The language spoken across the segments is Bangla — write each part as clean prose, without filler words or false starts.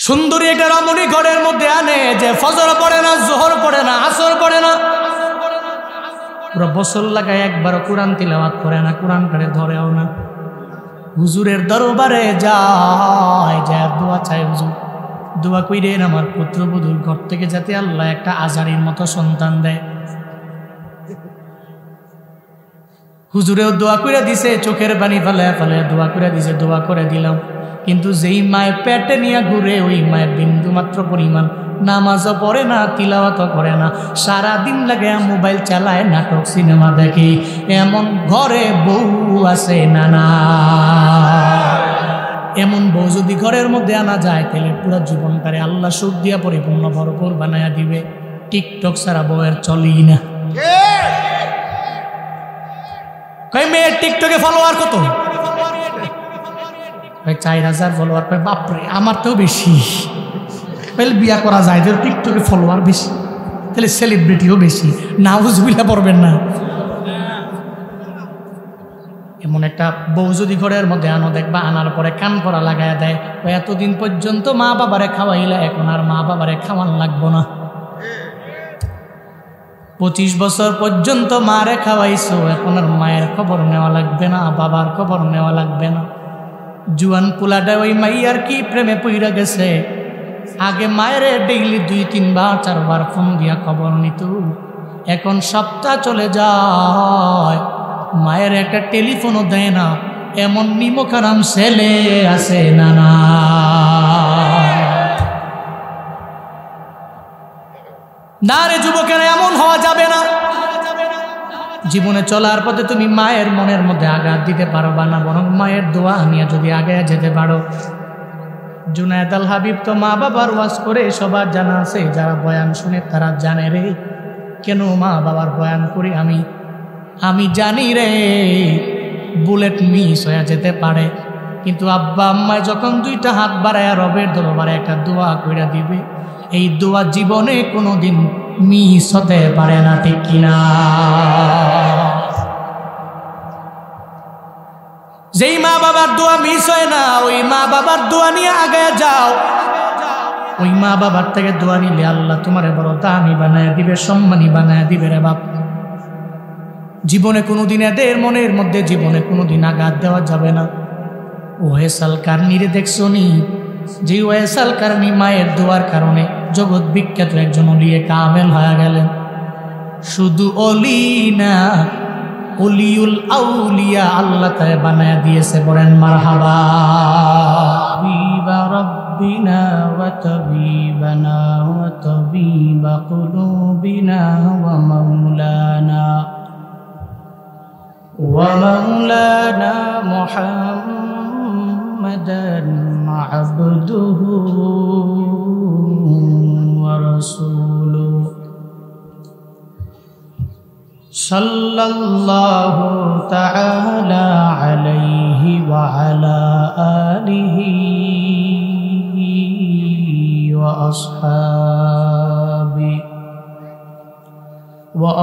সুন্দরী একটা রমণী ঘরের মধ্যে আনে যে ফজর পড়ে না, জোহর পড়ে না, আসর পড়ে না, পুরো বছর লাগায় একবারও কোরআন তিলাওয়াত করে না, কোরআন কারে ধরেও না। হুজুরের দরবারে যায় দোয়া চায়, হুজুর দোয়া কইরেন আমার পুত্রবধূর ঘর থেকে যাতে আল্লাহ একটা আজারির মতো সন্তান দেয়। হুজুরেও দোয়া করে দিছে, চোখের পানি ফেলায় ফেলায় দোয়া করে দিছে, দোয়া করে দিলাম। কিন্তু যেই মায়ের পেটে নিয়ে ঘুরে ওই মায়ের বিন্দু মাত্র পরিমাণ নামাজও পড়ে না, তিলাওয়াতও করে না, সারাদিন লাগে মোবাইল চালায়, নাটক সিনেমা দেখে। এমন ঘরে বউ আছে না? না, এমন বউ যদি ঘরের মধ্যে আনা যায় তাহলে পুরো জীবনটারে আল্লাহ সুখ দিয়া পরিপূর্ণ ভরপুর বানায়া দিবে। টিকটক ছাড়া বউয়ের চলেই না। কই মেয়ের টিকটকে ফলোয়ার কত? 4000 ফলোয়ার। বাপরে, আমার তো বেশি। বিয়া করা যায় তো টিকটকে ফলোয়ার বেশি, তাহলে সেলিব্রিটিও বেশি। নাউজুবিল্লাহ পড়বেন না। এমন একটা বউ যদি ঘরের মধ্যে আনো, দেখবা আনার পরে কান পরা লাগায় দেয়, এতদিন পর্যন্ত মা বাবারে খাওয়াইলা, এখন আর মা বাবারে খাওয়ান লাগবো না। 25 বছর পর্যন্ত মারে খাওয়াইছো, এখন আর মায়ের খবর নেওয়া লাগবে না, বাবার খবর নেওয়া লাগবে না। জুয়ান পোলাটা ওই মাইয়ার কি প্রেমে পইরা গেছে। আগে মায়ের ডেইলি 2-3 বার 4 বার ফোন দিয়া খবর নিত, এখন সপ্তাহ চলে যায় মায়ের একটা টেলিফোনও দেয় না। এমন নিমখারাম ছেলে আছে না? না, না রে যুবকেরা, এমন হওয়া যাবে না। জীবনে চলার পথে তুমি মায়ের মনের মধ্যে আঘাত দিতে পারবা না, বরং মায়ের দোয়া নিয়ে যদি আগে যেতে পারো। জুনায়েদ আল হাবিব তো মা বাবার ওয়াজ করে সবার জানা আছে, যারা বয়ান শুনে তারা জানে রে কেন মা বাবার বয়ান করি আমি জানি রে বুলেট মিস হয়ে যেতে পারে, কিন্তু আব্বা আম্মায় যখন 2টা হাত বাড়ায় রবের দরবারে একটা দোয়া কইরা দিবে, এই দোয়া জীবনে কোনোদিন মিস হতে পারে না, ঠিক কিনা? যেই মা বাবার দোয়া মিস হয় না, ওই মা বাবার দোয়া নিয়ে আগায় যাও। ওই মা বাবার থেকে দোয়া নিলে আল্লাহ তোমারে বড় দামি বানায় দিবে, সম্মানী বানায় দিবে রে বাপ। জীবনে কোনোদিন এদের মনের মধ্যে জীবনে কোনোদিন আঘাত দেওয়া যাবে না। ওয়েসাল কারনিরে দেখছো নি? যে ওয়েসাল কারনি মায়ের দোয়ার কারণে জগৎ বিখ্যাত একজন ওলিয়ে কামেল হয়ে গেলেন। শুধু ওলি না, ওলিউল আউলিয়া আল্লাহ তাআলা বানায়া দিয়েছে। বলেন মারহাবা। বিবা রব্বিনা ওয়া তাবিবানা ওয়া তাবিবা কুলুবিনা ওয়া মাওলানা মুহাম্মাদান আবদুহু ওয়া রাসূলুহু সাল্লাল্লাহু তাআলা আলাইহি ওয়া আলা আলিহি ওয়া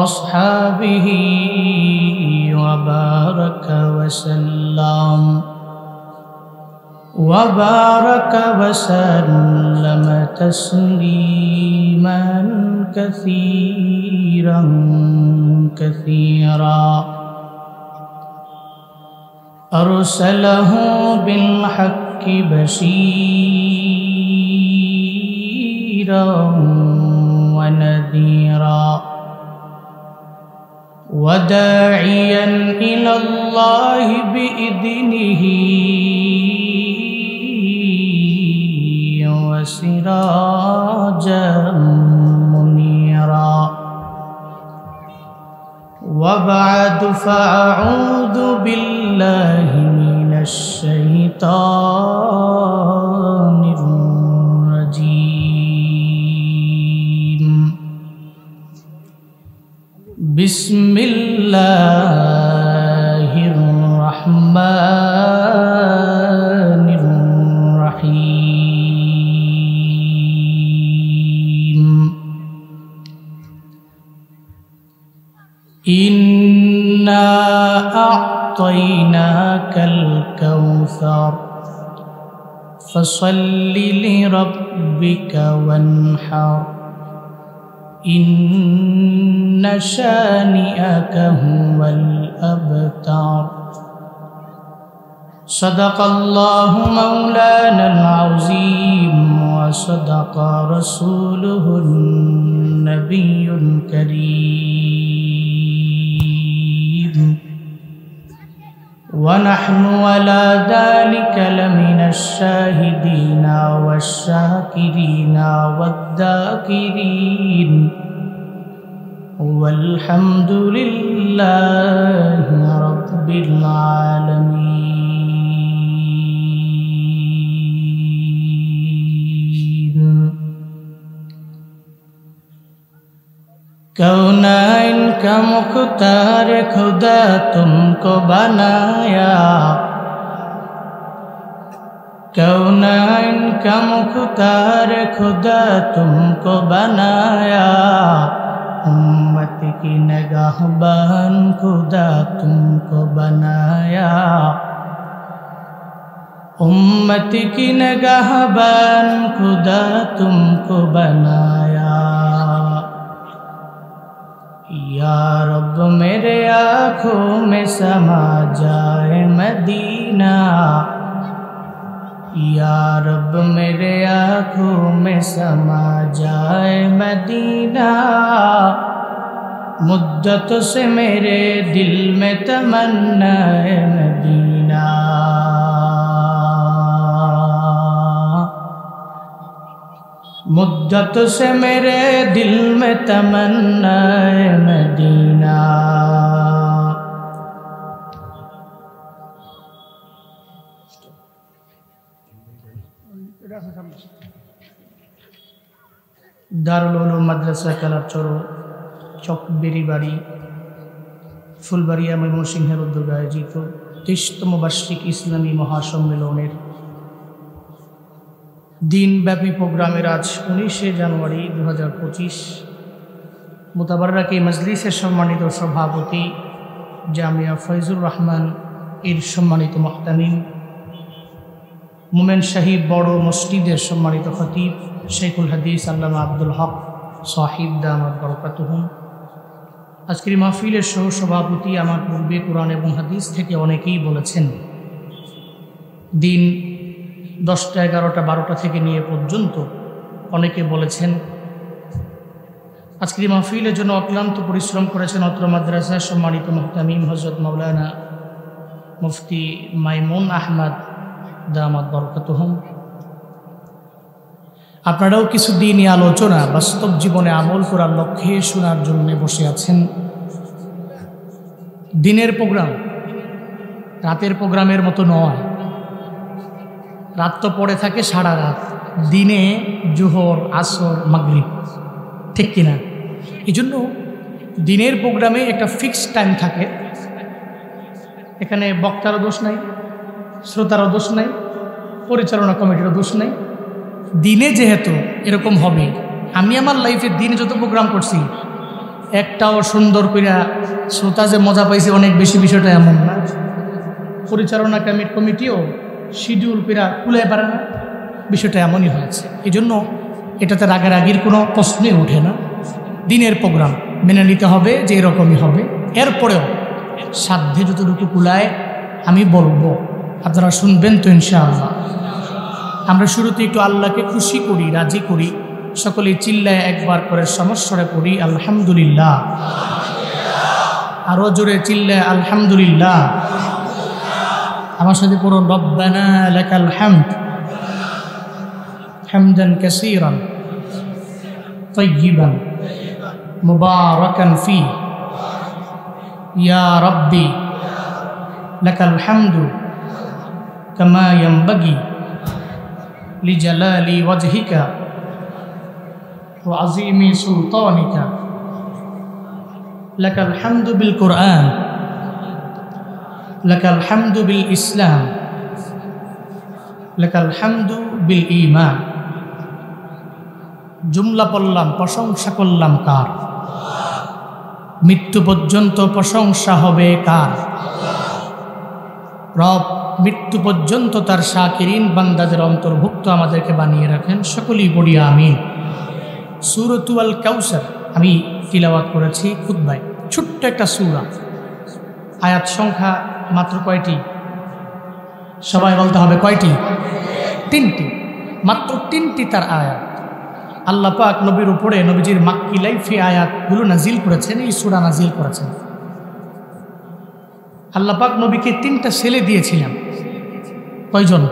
আসহাবিহি ওয়া বারাকা ওয়া সাল্লাম وبارك وسلم تسليما كثيرا كثيرا أرسله بالحق بشيرا ونذيرا وداعيا إلى الله بإذنه وسراجا منيرا وبعد فأعوذ بالله من الشيطان الرجيم بسم الله الرحمن الرحيم إنا أعطيناك الكوثر فصل لربك وانحر إن شانئك هو الأبتر صدق الله مولانا العظيم وصدق رسوله النبي الكريم ونحن على ذلك لمن الشاهدين والشاكرين والذاكرين والحمد لله رب العالمين कौनाइन का मुख्तार खुदा तुमको बनाया कौनाइन का मुख्तार खुदा तुमको बनाया उम्मत की निगाहबान खुदा तुमको बनाया उम्मत की निगाहबान खुदा तुमको बनाया या रब मेरे आँखों में समा जाए मदीना या रब मेरे आँखों में समा जाए मदीना मुद्दत से मेरे दिल में तमन्ना है मदीना मुद्दत से मेरे दिल में तमन्ना है मदीना दारुल उलूम মাদ্রাসা কালারচর চকবেরি বাড়ি ফুলবাড়িয়া ময়মনসিংহের উদ্যোগে আয়োজিত 23তম বার্ষিক ইসলামী মহাসম্মেলনের দিনব্যাপী প্রোগ্রামের আজ 19শে জানুয়ারি 2025 মুতাবাররাকে মজলিসের সম্মানিত সভাপতি জামিয়া ফয়জুর রহমান এর সম্মানিত মুহতামিম মোমেন শাহী বড় মসজিদের সম্মানিত খতিব শেখুল হাদিস আল্লামা আব্দুল হক সাহিব দামাত বরকাতুহুম আজকের মাহফিলের সহ সভাপতি আমার পূর্বে কোরআন এবং হাদিস থেকে অনেকেই বলেছেন দিন 10টা 11টা 12টা থেকে নিয়ে পর্যন্ত অনেকে বলেছেন আজকের মাহফিলের জন্য অক্লান্ত পরিশ্রম করেছেন অত্র মাদ্রাসার সম্মানিত মুহতামিম হযরত মাওলানা মুফতি মাইমুন আহমদ দামাত বরকাতুহুম আপনারাও কিছু দিনই আলোচনা বাস্তব জীবনে আমল করার লক্ষ্যে শোনার জন্য বসে আছেন দিনের প্রোগ্রাম রাতের প্রোগ্রামের মতো নয় রাত তো পড়ে থাকে সারা রাত দিনে জোহর আসর মাগরিব ঠিক কিনা এজন্য দিনের প্রোগ্রামে একটা ফিক্সড টাইম থাকে এখানে বক্তারও দোষ নাই শ্রোতারও দোষ নাই পরিচালনা কমিটিরও দোষ নাই দিনে যেহেতু এরকম হবে আমি আমার লাইফে দিনে যত প্রোগ্রাম করছি একটাও সুন্দর কইরা শ্রোতা যে মজা পাইছে অনেক বেশি বিষয়টা এমন না পরিচালনা কমিটিও শিডিউল কইরা কুলায় পারে না বিষয়টা এমনই হয়েছে এই জন্য এটাতে রাগারাগির কোনো প্রশ্নই ওঠে না দিনের প্রোগ্রাম মেনে নিতে হবে যে এরকমই হবে এরপরেও সাধ্যে যতটুকু কুলায় আমি বলবো আপনারা শুনবেন তো ইনশাআল্লাহ আমরা শুরুতে একটু আল্লাহকে খুশি করি রাজি করি সকলে চিল্লায় একবার করে সমস্বরে পড়ি আলহামদুলিল্লাহ আরো জোরে চিল্লায় আলহামদুলিল্লাহ আমার সাথে পড়ুন রব্বানা লাকাল হামদ হামদান কাসীরান তাইয়িবান মুবারাকান ফি ইয়া রাব্বি লাকাল হামদু কামা ইয়ানবাগি লিজালালি ওয়াজহিকা ওয়া আযীমি সুলতানিকা লাকাল হামদু বিল কুরআন লাকাল হামদু বিল ইসলাম লাকাল হামদু বিল ঈমান জুমলা পড়লাম প্রশংসা করলাম কার মৃত্যু পর্যন্ত প্রশংসা হবে কার রব মৃত্যু পর্যন্ত তার শাকিরিন বান্দাদের অন্তর্ভুক্ত আমাদেরকে বানিয়ে রাখেন। সকলেই পড়ি আমিন। সূরাতুল কাউসার আমি তিলাওয়াত করেছি খুতবায়। ছোট্ট একটা সূরা, আয়াত সংখ্যা মাত্র কয়টি? সবাই বলতে হবে কয়টি? 3টি, মাত্র 3টি তার আয়াত। আল্লাহ পাক নবীর উপরে নবীজির মাক্কি লাইফে আয়াতগুলো নাজিল করেছেন, এই সূরা নাজিল করেছেন। আল্লাহ পাক নবীকে 3টা ছেলে দিয়েছিলেন। কয়জন?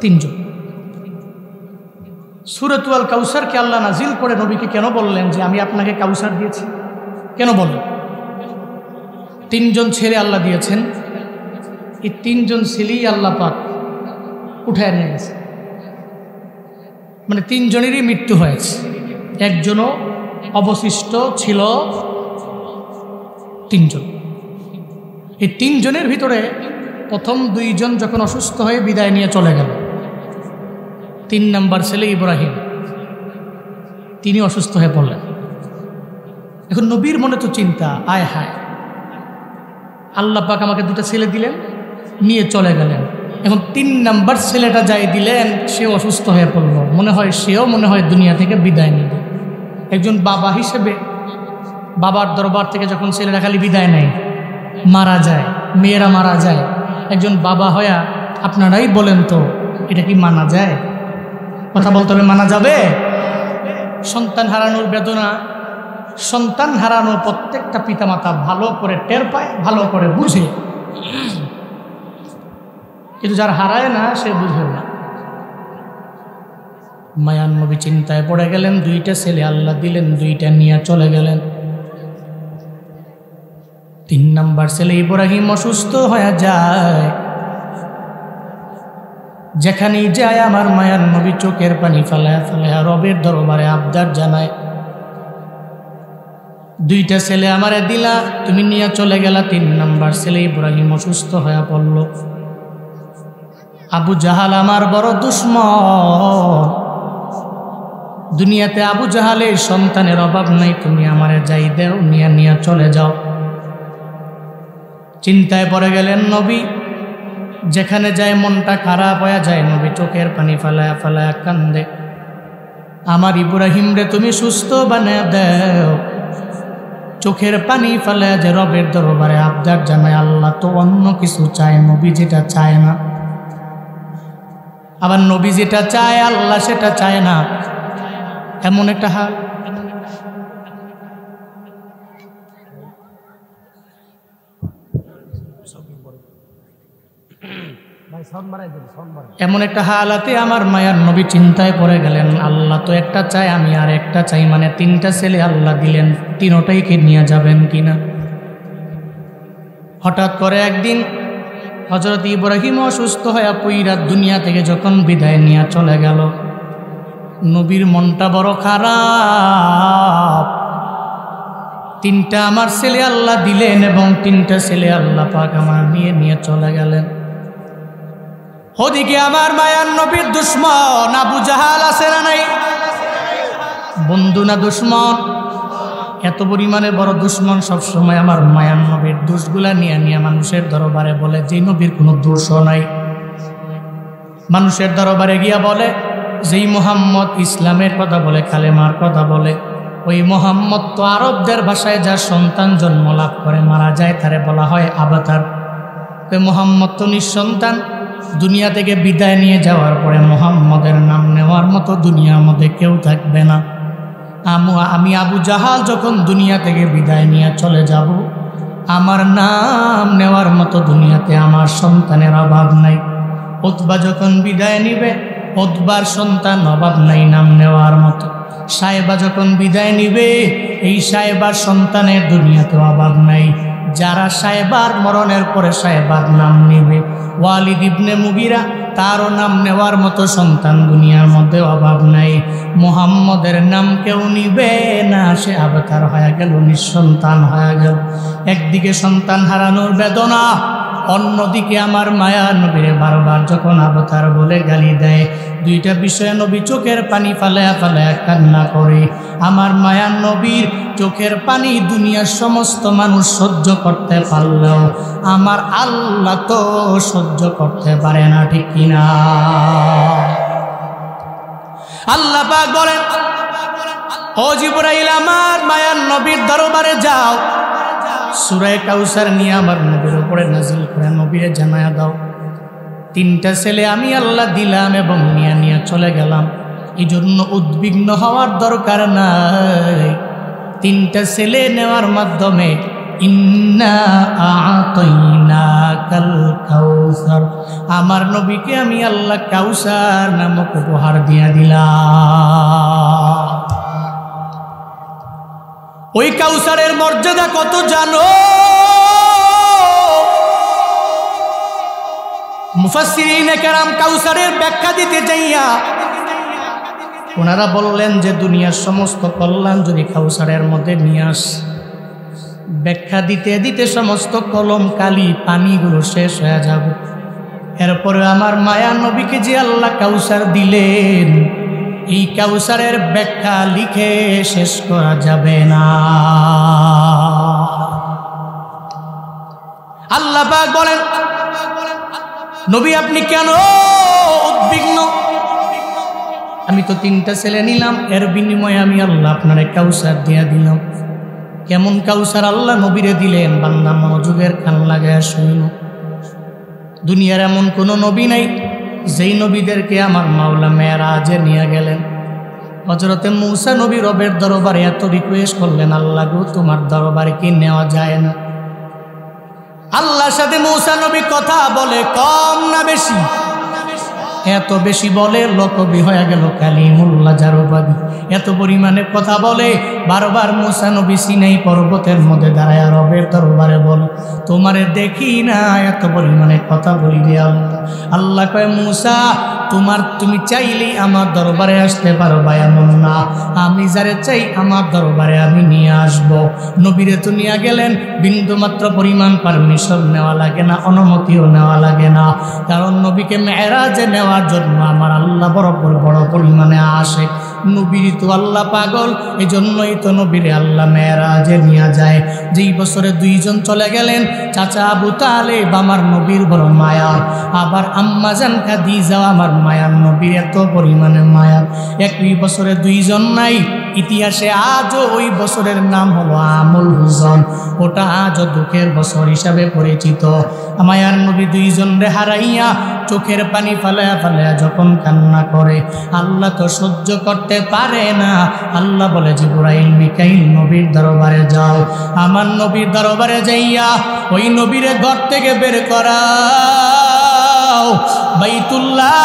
3জন। সূরাতুল কাউসারকে আল্লাহ নাজিল করে নবীকে কেন বললেন যে আমি আপনাকে কাউসার দিয়েছি? কেন বললেন? 3জন ছেলে আল্লাহ দিয়েছেন। এই 3জন ছেলেই আল্লাহ পাক উঠায় নিয়ে গেছে, মানে 3জনেরই মৃত্যু হয়েছে, একজনও অবশিষ্ট ছিল 3জন। এই 3জনের ভিতরে প্রথম 2জন যখন অসুস্থ হয়ে বিদায় নিয়ে চলে গেল, 3 নম্বর ছেলে ইব্রাহিম, তিনি অসুস্থ হয়ে পড়লেন। এখন নবীর মনে তো চিন্তা, আয় হায়, আল্লাহ পাক আমাকে 2টা ছেলে দিলেন, নিয়ে চলে গেলেন, এখন 3 নম্বর ছেলেটা যাই দিলেন, সেও অসুস্থ হয়ে পড়ল। সেও মনে হয় দুনিয়া থেকে বিদায় নেবে। একজন বাবা হিসেবে বাবার দরবার থেকে যখন ছেলেরা খালি বিদায় নেয়, মারা যায়, মেয়েরা মারা যায়, একজন বাবা হয়া আপনারাই বলেন তো এটা কি মানা যায়? কথা বলতে হবে, মানা যাবে? সন্তান হারানোর বেদনা, সন্তান হারানো প্রত্যেকটা পিতামাতা ভালো করে টের পায়, ভালো করে বুঝে, কিন্তু যার হারায় না সে বুঝে না। মায়ান নবী চিন্তায় পড়ে গেলেন, 2টা ছেলে আল্লাহ দিলেন, 2টা নিয়ে চলে গেলেন। 3 নম্বর ছেলে ইব্রাহিম অসুস্থ হয়ে যায়। যেখানেই যায় আমার মায়ান নবী চোখের পানি ফেলায় ফেলায় রবের দরবারে আবদার জানায়, 2টা ছেলে আমারে দিলা, তুমি নিয়ে চলে গেলা। 3 নম্বর ছেলে ইব্রাহিম অসুস্থ হয়ে পড়ল। আবু জাহাল আমার বড় দুশ্মন, দুনিয়াতে আবু জাহালের সন্তানের অভাব নাই, তুমি আমারে যাই দেও, নিয়ে চলে যাও। চিন্তায় পড়ে গেলেন নবী। যেখানে যায় মনটা খারাপ হয়ে যায়, নবী চোখের পানি ফেলায়া ফেলায়া কান্দে, আমার ইব্রাহিম রে তুমি সুস্থ বানিয়ে দেও। চোখের পানি ফেলায়া যে রবের দরবারে আবদার জানায়, আল্লাহ তো অন্য কিছু চায়, নবী যেটা চায় না। আবার নবী যেটা চায় আল্লাহ সেটা চায় না, এমন একটা হাল। এমন একটা হালাতে আমার মায়ার নবী চিন্তায় পড়ে গেলেন, আল্লাহ তো একটা চাই, আমি আর একটা চাই, মানে 3টা ছেলে আল্লাহ দিলেন, 3টাইকে নিয়ে যাবেন কিনা। হঠাৎ করে একদিন হযরত ইব্রাহিম অসুস্থ হয়ে পুইরা দুনিয়া থেকে যখন বিদায় নিয়ে চলে গেল, নবীর মনটা বড় খারাপ। 3টা আমার ছেলে আল্লাহ দিলেন এবং 3টা ছেলে আল্লাহ পাক আমার নিয়ে চলে গেলেন। ওদিকে আমার মায়ার নবীর দুশ্মন আবু জাহাল আছে না নাই? বন্ধু না দুশ্মন? এত পরিমাণে বড় দুশ্মন, সবসময় আমার মায়ার নবীর দোষগুলা নিয়ে মানুষের দরবারে বলে যে নবীর কোনো দোষও নাই। মানুষের দরবারে গিয়া বলে যেই মুহাম্মদ ইসলামের কথা বলে, কালেমার কথা বলে, ওই মুহাম্মদ তো আরবদের ভাষায় যার সন্তান জন্ম লাভ করে মারা যায় তারে বলা হয় আবাতার। ওই মুহাম্মদ তো নিঃসন্তান, দুনিয়া থেকে বিদায় নিয়ে যাওয়ার পরে মুহাম্মদের নাম নেওয়ার মতো দুনিয়ার মধ্যে কেউ থাকবে না। আমি আবু জাহাল যখন দুনিয়া থেকে বিদায় নিয়ে চলে যাব, আমার নাম নেওয়ার মতো দুনিয়াতে আমার সন্তানের অভাব নাই। উতবা যখন বিদায় নিবে, উতবার সন্তান অভাব নাই নাম নেওয়ার মতো। সাহেবা যখন বিদায় নিবে, এই সাহেবার সন্তানের দুনিয়াতে অভাব নাই। যারা সাহেবার মরণের পরে সাহেবার নাম নেবে, ওয়ালিদ ইবনে মুগিরা, তারও নাম নেওয়ার মতো সন্তান দুনিয়ার মধ্যে অভাব নাই। মুহাম্মদের নাম কেউ নিবে না, সে আবতার হয়ে গেল, নিঃসন্তান হয়ে গেল। একদিকে সন্তান হারানোর বেদনা, অন্যদিকে আমার মায়া নবীরে বারবার যখন অবতার বলে গালি দেয়, দুইটা বিষয়ে নবী চোখের পানি ফালায়া ফালায়া কান্না করে। আমার মায়ার নবীর চোখের পানি দুনিয়ার সমস্ত মানুষ সহ্য করতে পারলেও আমার আল্লাহ তো সহ্য করতে পারে না, ঠিক কিনা? আল্লাহ পাক বলেন, ও জিবরাইল আমার মায়ার নবীর দরবারে যাও, সূরা কাউসার নিয়ে আমার নবীর উপরে নাজিল করে নবীরে জানায়া দাও, তিনটা ছেলে আমি আল্লাহ দিলাম এবং নিয়ে চলে গেলাম। এই জন্য উদ্বিগ্ন হওয়ার দরকার নাই। তিনটা ছেলে নেওয়ার মাধ্যমে ইন্না আ'তাইনাকাল কাউসার, আমার নবীকে আমি আল্লাহ কাউসার নামক উপহার দিয়া দিলাম। ওই কাউসারের মর্যাদা কত জানো? মুফাসসিরিনে কেরাম কাউসারের ব্যাখ্যা দিতে চাইয়া ওনারা বললেন যে দুনিয়ার সমস্ত কল্যাণ যদি কাউসারের মধ্যে নিয়ে আস, ব্যাখ্যা দিতে দিতে সমস্ত কলম কালি পানিগুলো শেষ হয়ে যাবে। এরপরে আমার মায়া নবীকে যে আল্লাহ কাউসার দিলেন, এই কাউসারের ব্যাখ্যা লিখে শেষ করা যাবে না। আল্লাহ পাক বলেন, নবী আপনি কেন উদ্বিগ্ন? আমি তো তিনটা ছেলে নিলাম, এর বিনিময়ে আমি আল্লাহ আপনারে কাউসার দিয়া দিলাম। কেমন কাউসার আল্লাহ নবীরে দিলেন? বান্দা মনোযোগের কান লাগায় শুনল। দুনিয়ার এমন কোন নবী নাই যেই নবীদেরকে আমার মাওলা মেরাজে নিয়ে গেলেন। হযরতে মূসা নবী রবের দরবারে এত রিকোয়েস্ট করলেন, আল্লাহ গো তোমার দরবারে কি নেওয়া যায় না? আল্লাহর সাথে মূসা নবী কথা বলে কম না বেশি? এত বেশি বলে লোকবি হয়ে গেল কালিমুল্লাহ জারবাবি। এত পরিমাণে কথা বলে বারবার মূসা নবী সিনাই পর্বতের মধ্যে দাঁড়ায় রবের দরবারে বলে, তোমারে দেখি না এত পরিমাণে কথা বলি রে আল্লাহ। আল্লাহ কয়, মূসা তুমি চাইলেই আমার দরবারে আসতে পারবা এমন না, আমি যারে চাই আমার দরবারে আমি নিয়ে আসব। নবীরে তো নিয়ে গেলেন, বিন্দুমাত্র পরিমাণ পারমিশন নেওয়া লাগে না, অনুমতিও নেওয়া লাগে না। কারণ নবীকে মেরাজে নেওয়ার জন্য আমার আল্লাহ বড় পরিমাণে আসে। নবীর তো আল্লাহ পাগল, এই জন্যই তো নবীরে আল্লাহ মেরাজে নিয়ে যায়। যেই বছরে দুইজন চলে গেলেন, চাচা আবু তালেব আমার নবীর বড় মায়া, আবার আম্মা জান খাদিজা আমার মায়ার নবীর এত পরিমাণে মায়া। একই বছরে দুইজন নাই। ইতিহাসে আজও ওই বছরের নাম হলো আমুল হুজন। ওটা আজও দুঃখের বছর হিসাবে পরিচিত। মায়ার নবী দুইজন রে হারাইয়া চোখের পানি ফালায়া ফালায়া যখন কান্না করে, আল্লাহ তো সহ্য করতে পারে না। আল্লাহ বলে, জিবরাইল মিকাইল নবীর দরবারে যাও। আমার নবীর দরবারে যাইয়া ওই নবীরে ঘর থেকে বের করাও, বাইতুল্লাহ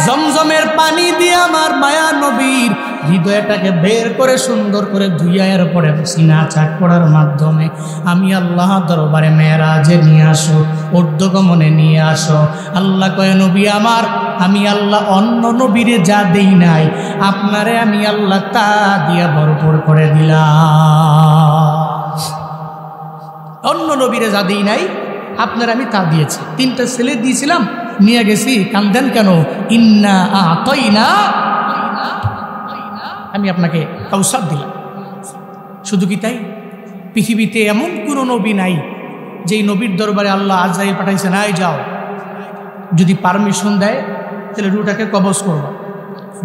জমজমের পানি দিয়ে আমার মায়া নবীর হৃদয়টাকে বের করে সুন্দর করে ধুইয়া এর পরে সিনা চাক করার মাধ্যমে আমি আল্লাহ দরবারে মেরাজে নিয়ে আসো, ঊর্ধ্বগমনে নিয়ে আসো। আল্লাহ কয়, নবী আমার, আমি আল্লাহ অন্য নবীরে যা দেই নাই, আপনারে আমি আল্লাহ তা দিয়া ভরপুর করে দিলাম। অন্য নবীরে যা দেই নাই, আপনার আমি তা দিয়েছি। তিনটা ছেলে দিয়েছিলাম, নিয়ে গেছি। কান্দেন কেন? ইন্না আ'তাইনা, আমি আপনাকে কাউসার দিলাম। শুধু কি তাই? পৃথিবীতে এমন কোনো নবী নাই যেই নবীর দরবারে আল্লাহ আজরাইল পাঠাইছেন, আয় যাও, যদি পারমিশন দেয় তাহলে রুটাকে কবজ করব,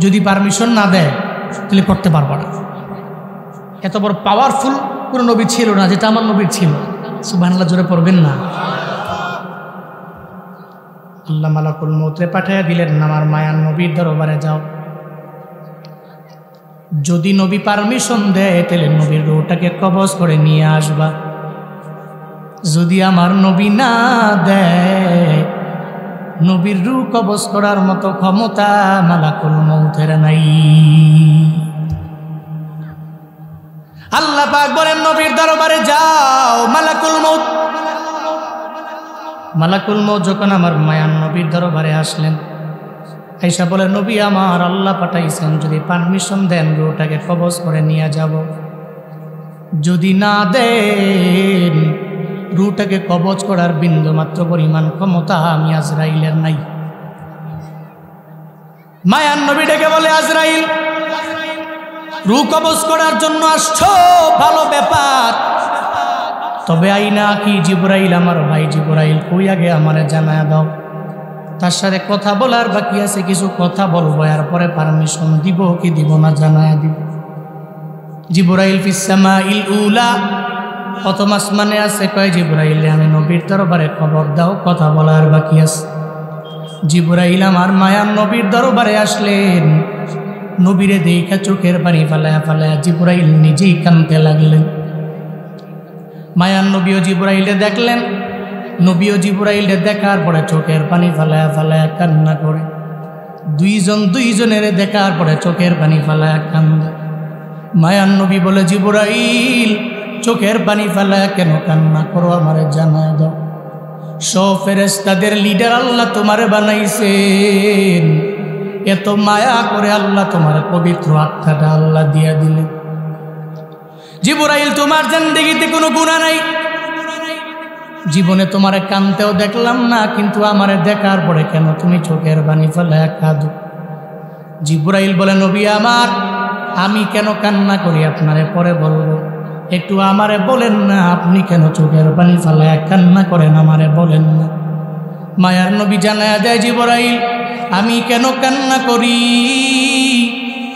যদি পারমিশন না দেয় তাহলে করতে পারবো না। এত বড় পাওয়ারফুল কোনো নবী ছিল না যেটা আমার নবীর ছিল। সুবহানাল্লাহ জোরে পড়বেন না? আল্লাহ মালাকুল মউতরে পাঠাইয়া দিলেন, আমার মায়ার নবীর দরবারে যাও, যদি নবী পারমিশন দেয় তাহলে নবীর রূহটাকে কবজ করে নিয়ে আসবা। যদি আমার নবী না দেয়, নবীর রূহ কবজ করার মতো ক্ষমতা মালাকুল মউতের নাই। আল্লাহ পাক বলেন, নবীর দরবারে যাও। মালাকুল মউত যখন আমার মায়ার নবীর দরবারে আসলেন, আয়েশা বলে, নবী আমার, আল্লাহ পাঠাইছেন, যদি পারমিশন দেন রূহটাকে কবজ করে নিয়ে যাব। যদি না দেন রুটাকে কবজ করার বিন্দু মাত্র পরিমাণ ক্ষমতা আমি আজরাইলের নাই। মায়ার নবী ডেকে বলে, আজরাইল, রু কবজ করার জন্য আসছো, ভালো ব্যাপার, তবে আইনা কি জিবরাইল, আমার ভাই জিবরাইল কই আগে আমারে জানায় দাও। তার সাথে কথা বলার বাকি আছে, কিছু কথা বলবো, এরপরে পারমিশন দিব কি দিব না জানায় দিব। জিবরাইল ফিস সামাইল উলা, প্রথম আসমানে আছে। কয় জিবরাইল, আমি নবীর দরবারে খবর দাও, কথা বলার বাকি আছে। জিবরাইল আমার মায়ার নবীর দরবারে আসলেন। নবীরে দেখা চোখের পানি ফালায়া ফালায়া জিবরাইল নিজেই কাঁদতে লাগলেন। মায়ার নবীও জিবরাইলে দেখলেন। নবীও জিবরাইলে দেখার পরে চোখের পানি ফালায়া ফালায়া কান্না করে। দুইজনের দেখার পরে চোখের পানি ফালায়া কান্দে। মায়ার নবী বলে, জিবরাইল, চোখের পানি ফালায়া কেন কান্না করো, আমারে জানায় দাও। সব ফেরেশতাদের লিডার আল্লাহ তোমারে বানাইছেন, এত মায়া করে আল্লাহ তোমার পবিত্র আত্মাটা আল্লাহ দিয়া দিলেন। জিবরাইল, তোমার জিন্দেগিতে কোনো গুনাহ নাই, জীবনে তোমারে কানতেও দেখলাম না, কিন্তু আমারে দেখার পরে কেন তুমি চোখের পানি ফেলায়া কাঁদো? জিবরাইল বলে, নবী আমার, আমি কেন কান্না করি আপনারে পরে বলবো, একটু আমারে বলেন না, আপনি কেন চোখের পানি ফেলায়া কান্না করেন, আমারে বলেন না। মায়ার নবী জানায়া দেয়, জিবরাইল, আমি কেন কান্না করি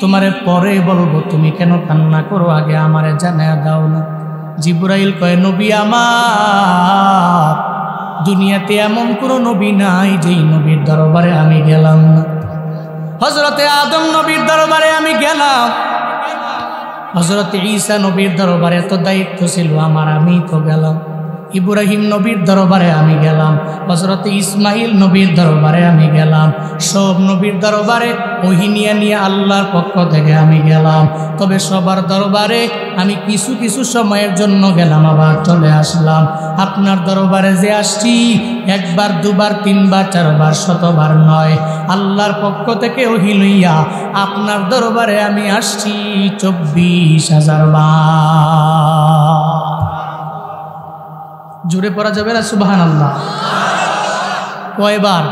তোমারে পরে বলবো, তুমি কেন কান্না করো আগে আমারে জানায়া দাও না। জিবরাইল কয়, নবী আমার, দুনিয়াতে এমন কোনো নবী নাই যেই নবীর দরবারে আমি গেলাম না। হযরতে আদম নবীর দরবারে আমি গেলাম, হযরতে ঈসা নবীর দরবারে তো দায়িত্ব ছিল আমার, আমি তো গেলাম। ইব্রাহিম নবীর দরবারে আমি গেলাম, হযরতে ইসমাইল নবীর দরবারে আমি গেলাম। সব নবীর দরবারে ওহী নিয়ে আল্লাহর পক্ষ থেকে আমি গেলাম। তবে সবার দরবারে আমি কিছু কিছু সময়ের জন্য গেলাম, আবার চলে আসলাম। আপনার দরবারে যে আসছি, একবার দুবার তিনবার চারবার শতবার নয়, আল্লাহর পক্ষ থেকে ওহী লইয়া আপনার দরবারে আমি আসছি 24,000 বার। জোরে পড়া যাবে না সুবহানাল্লাহ? কয়বার?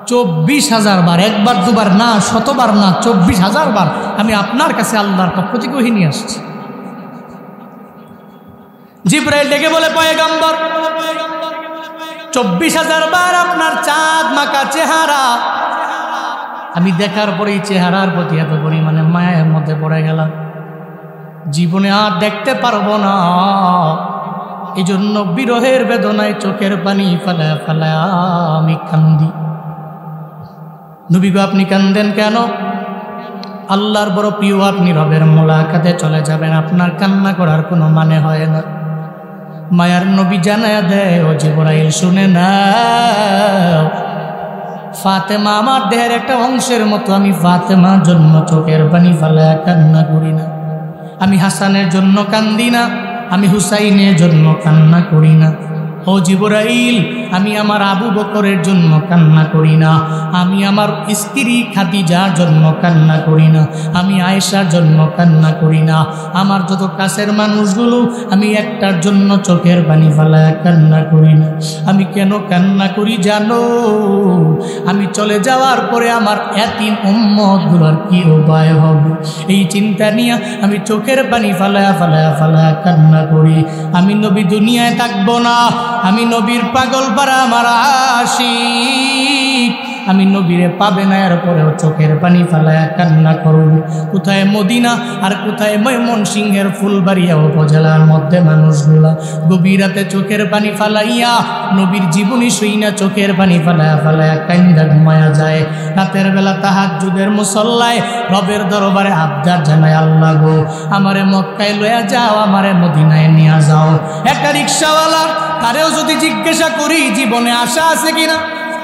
24,000 বার। একবার দুবার না, শতবার না, 24,000 বার আমি আপনার কাছে আল্লাহর পক্ষ থেকে ওহী নিয়ে আসছি। জিবরাইল ডেকে বলে, পয়গম্বর, 24,000 বার আপনার চাঁদ মাকা চেহারা আমি দেখার পরেই চেহারার প্রতি এত পরিমাণে মায়ের মধ্যে পড়ে গেলাম, জীবনে আর দেখতে পারবো না। এই জন্য বিরহের বেদনায় চোখের পানি ফালায়া ফালায়া আমি কান্দি। নবী গো, আপনি কান্দেন কেন? আল্লাহর বড় প্রিয়, আপনি রবের মোলাকাতে চলে যাবেন, আপনার কান্না করার কোনো মানে হয় না। মায়ার নবী জানায়া দেয়, ও জিবরাইল শুনে না, ফাতেমা আমার দেহের একটা অংশের মতো, আমি ফাতেমার জন্য চোখের পানি ফালায়া কান্না করি না। আমি হাসানের জন্য কান্দি না, আমি হুসাইনের জন্য কান্না করি না। ও জিবরাইল, আমি আমার আবু বকরের জন্য কান্না করি না, আমি আমার স্ত্রী খাদিজার জন্য কান্না করি না, আমি আয়েশার জন্য কান্না করি না, আমার যত কাছের মানুষগুলো, আমি একটার জন্য চোখের পানি ফালায়া কান্না করি না। আমি কেন কান্না করি জানো? আমি চলে যাওয়ার পরে আমার এতিম উম্মতগুলোর কি উপায় হবে, এই চিন্তা নিয়ে আমি চোখের পানি ফালায়া ফালায়া ফালায়া কান্না করি। আমি নবী দুনিয়ায় থাকবো না, আমি নবীর পাগল পারা আমার আশিক, আমি নবীরে পাবে না, এরপরেও চোখের পানি ফালায়া কান্না করবে। কোথায় মদিনা আর কোথায় ময়মনসিংহের ফুলবাড়িয়া উপজেলার মধ্যে মানুষগুলা গভীর রাতে চোখের পানি ফালাইয়া নবীর জীবনী শুইনা চোখের পানি ফালায়া ফালায়া কান্দা ঘুমায়া যায়। রাতের বেলা তাহাজ্জুদের মুসল্লায় রবের দরবারে আবদার জানায়, আল্লাহ গো, আমারে মক্কায় লইয়া যাও, আমারে মদিনায় নিয়ে যাও। একটা রিক্সাওয়ালা, তারেও যদি জিজ্ঞাসা করি জীবনে আশা আছে কিনা,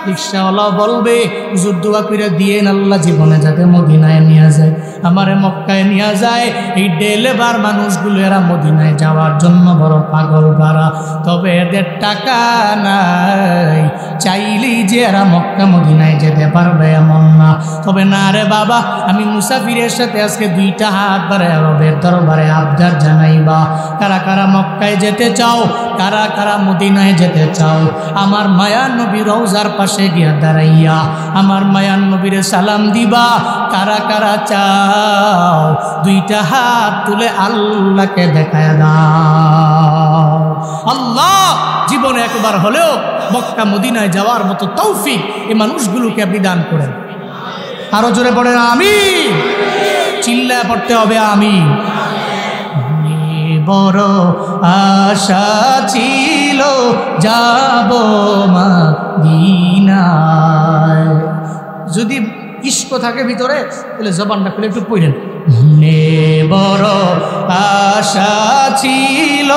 রিক্সাওয়ালা বলবে, হুজুর দোয়া করে দিয়েন আল্লাহ জীবনে যাতে মদিনায় নিয়ে যায়, আমারে মক্কায় নিয়ে যায়। এই ডেলেবার মানুষগুলো এরা মদিনায় যাওয়ার জন্য বড় পাগল পারা, তবে এদের টাকা নাই, চাইলেই যে এরা মক্কা মদিনায় যেতে পারবে এমন না। তবে না রে বাবা, আমি মুসাফিরের সাথে আজকে 2টা হাত বাড়ায় রবের দরবারে আবদার জানাইবা। কারা কারা মক্কায় যেতে চাও, কারা কারা মদিনায় যেতে চাও আমার মায়ার নবী রওজার পাশে গিয়া দাঁড়াইয়া আমার মায়ার নবীরে সালাম দিবা কারা কারা চাও দুইটা হাত তুলে আল্লাহকে দেখায় দাও আল্লাহ জীবনে একবার হলেও মক্কা মদিনায় যাওয়ার মতো তৌফিক এই মানুষগুলোকে আপনি দান করেন আরো জোরে পড়েন আমিন চিল্লায় পড়তে হবে আমিন বড় আশা ছিল যাব মদিনায় যদি ইশক থাকে ভিতরে তাহলে জবানটা খুলে একটু পড়েন মনে বড় আশা ছিল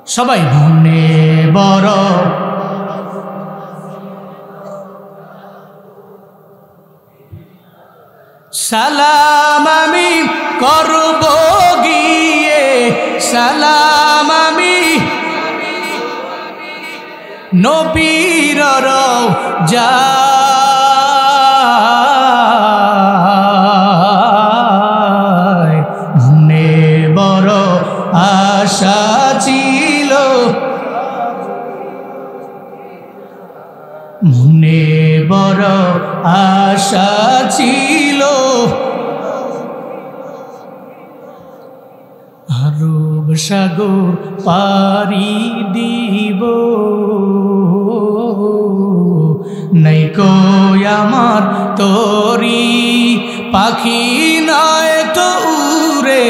সবাই মনে বড় সালাম আমি করব গিয়ে সালাম আমি নবীর রওজায় মনে বড় আশা ছিল মনে বড় আশা ছিল আরব সাগর পারি দিব নাই কই আমার তোরি পাখি নয় তো উড়ে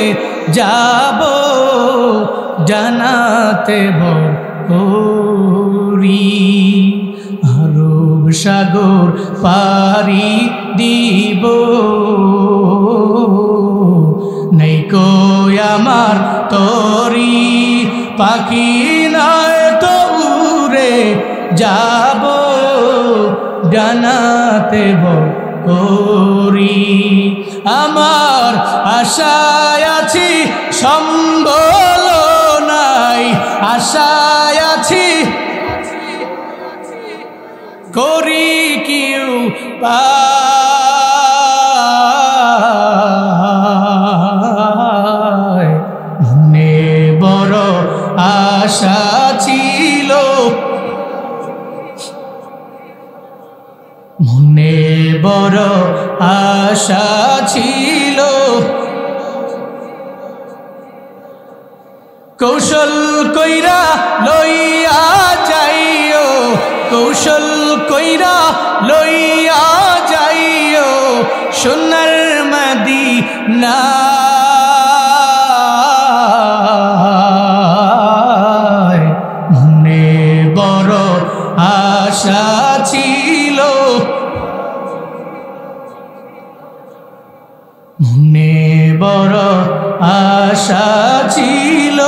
যাব জানাতে ভর করি আরব সাগর পারি দিব নাই কই আমার তোরি পাখি নয় তো উড়ে যাব জানাতে করি আমার আশায় আছি সম্বল নাই আশায় আছি করি কিউ পায় মনে বড় আশা ছিল মনে বড় আশা ছিল কৌশল কইরা লইয়া যাইও কৌশল কইরা লইয়া যাইও সোনার মদিনা মনে বড় আশা ছিল মনে বড় আশা ছিল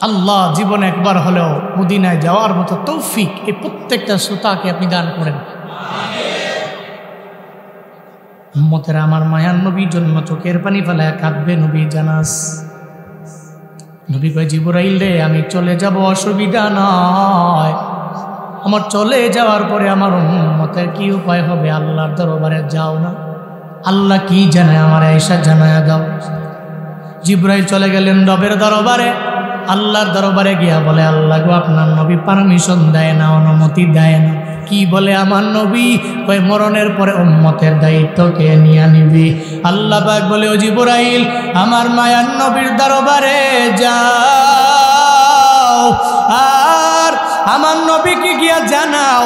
আল্লাহ জীবনে একবার হলেও মদিনায় যাওয়ার মতো তৌফিক এই প্রত্যেকটা শ্রোতাকে আপনি দান করেন উম্মতের আমার মায়ার নবীর জন্য চোখের পানি ফেলায় কাঁদবে নবী জানাস নবী কয় জিবরাইল রে আমি চলে যাব অসুবিধা নয় আমার চলে যাওয়ার পরে আমার উম্মতের কি উপায় হবে আল্লাহর দরবারে যাও না আল্লাহ কি জানায় আমার আয়েশা জানায়া দাও জিবরাইল চলে গেলেন রবের দরবারে আল্লাহর দরবারে গিয়া বলে আল্লাহ গো আপনার নবী পারমিশন দেয় না অনুমতি দেয় না কি বলে আমার নবী কয় মরণের পরে উম্মতের দায়িত্ব কে নিয়ে নিবি আল্লাহ পাক বলে ও জিবরাইল আমার মায়ার নবীর দরবারে যাও আর আমার নবীকে গিয়া জানাও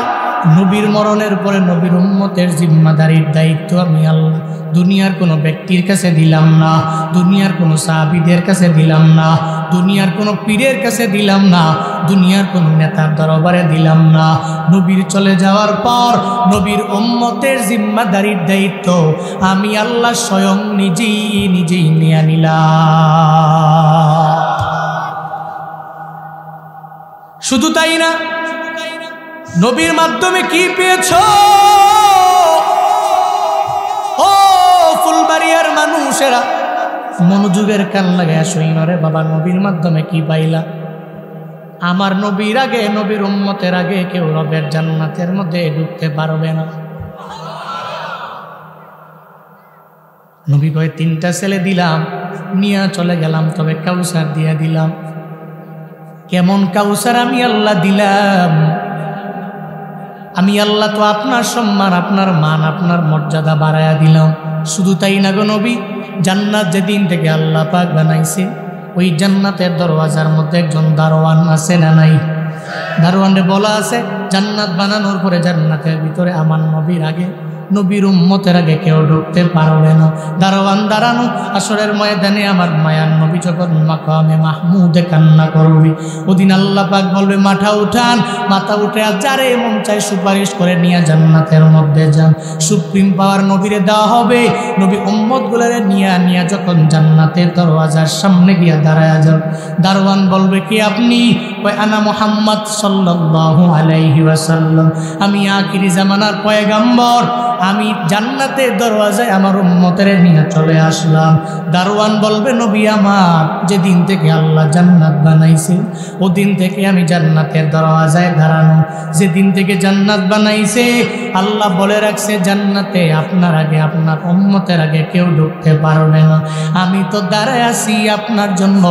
নবীর মরণের পরে নবীর উম্মতের জিম্মাদারির দায়িত্ব আমি আল্লাহ দুনিয়ার কোনো ব্যক্তির কাছে দিলাম না দুনিয়ার কোনো সাহাবীদের কাছে দিলাম না দুনিয়ার কোনো পীরের কাছে দিলাম না দুনিয়ার কোনো নেতার দরবারে দিলাম না নবীর চলে যাওয়ার পর নবীর উম্মতের জিম্মাদারির দায়িত্ব আমি আল্লাহ স্বয়ং নিজেই নিয়ে নিলাম শুধু তাই না নবীর মাধ্যমে কি পেয়েছো ও ফুলবাড়িয়ার মানুষেরা মনোযোগের কান লাগায় শুইন রে বাবা নবীর মাধ্যমে কি পাইলা আমার নবীর আগে নবীর উম্মতের আগে কেউ রবের জান্নাতের মধ্যে ঢুকতে পারবে না নবী কয় 3টা ছেলে দিলাম, নিয়ে চলে গেলাম, তবে কাউসার দিয়ে দিলাম। কেমন কাউসার আমি আল্লাহ দিলাম? আমি আল্লাহ তো আপনার সম্মান, আপনার মান, আপনার মর্যাদা বাড়ায়া দিলাম। শুধু তাই না গো নবী, জান্নাত যেদিন থেকে আল্লাহ পাক বানাইছে, ওই জান্নাতের দরওয়াজার মধ্যে একজন দারোয়ান আছে না নাই? দারোয়ানে বলা আছে জান্নাত বানানোর পরে জান্নাতের ভিতরে আমার নবীর আগে, নবীর উম্মতের আগে কেউ ঢুকতে পারবে না। দারোয়ান দাঁড়ানো, আসরের ময়দানে আমার মায়ার নবী যখন মাকামে মাহমুদে কান্না করবে, ওদিন আল্লাহ পাক বলবে মাথা উঠান, মাথা উঠে আর যারে মন চায় সুপারিশ করে নিয়ে জান্নাতের মধ্যে যান। সুপ্রিম পাওয়ার নবীরে দেওয়া হবে। নবী উম্মতগুলোরে নিয়ে যখন জান্নাতের দরওয়াজার সামনে গিয়া দাঁড়ায়া যান, দারোয়ান বলবে কি আপনি? কয় আনা মুহাম্মদ সাল্লাল্লাহু আলাইহি ওয়াসাল্লাম, আমি আখিরি জামানার পয়গম্বর, আমি জান্নাতের দরওয়াজায় আমার উম্মতের নিয়ে চলে আসলাম। দারোয়ান বলবে নবী আমার, যেদিন থেকে আল্লাহ জান্নাত বানাইছে ওদিন থেকে আমি জান্নাতের দরওয়াজায় দাঁড়ানো। যেদিন থেকে জান্নাত বানাইছে আল্লাহ বলে রাখছে জান্নাতে আপনার আগে, আপনার উম্মতের আগে কেউ ঢুকতে পারবে না। আমি তো দাঁড়ায় আছি আপনার জন্য,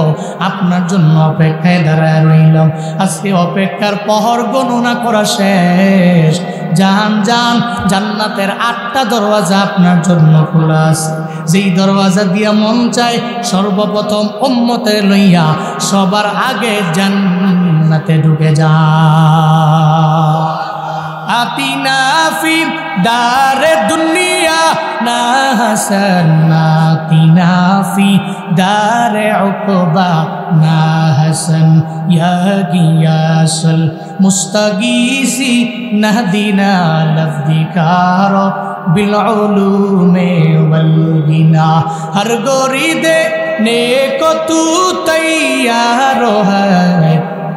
আপনার জন্য অপেক্ষায় দাঁড়ায় রইলাম। আজকে অপেক্ষার প্রহর গণনা করা শেষ। জান জান, জান্নাতের 8টা দরওয়াজা আপনার জন্য খোলা আছে। যেই দরওয়াজা দিয়া মন চায় সর্বপ্রথম উম্মতের লইয়া সবার আগে জান্নাতে ঢুকে যা। আতিনা ফি দারে দুনিয়া না হাসান, আতিনা ফি দারে উকবা না হাসান, ইয়া গিয়াসুল মুস্তাগীসি নাহদিনা লফদিকার বিল উলুমে ওয়াল গিনা। হর গোরিদে নেকো তু তৈয়ার है,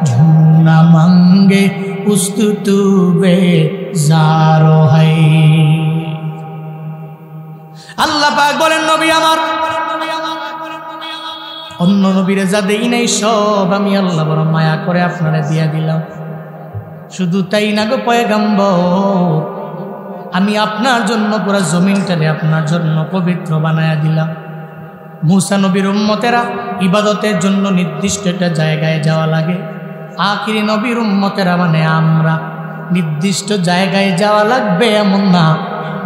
झूना मांगे उस्तु बेजारो है। আল্লাহ পাক বলেন নবী আমার, অন্য নবীরে যা দেই নাই সব আমি আল্লাহ বড় মায়া করে আপনারে দিয়া দিলাম। শুধু তাই না গো পয়গম্বর, আমি আপনার জন্য পুরো জমিনটারে আপনার জন্য পবিত্র বানায়া দিলাম। মুসা নবীর উম্মতেরা ইবাদতের জন্য নির্দিষ্ট একটা জায়গায় যাওয়া লাগে, আখিরি নবীর উম্মতেরা মানে আমরা নির্দিষ্ট জায়গায় যাওয়া লাগবে এমন না,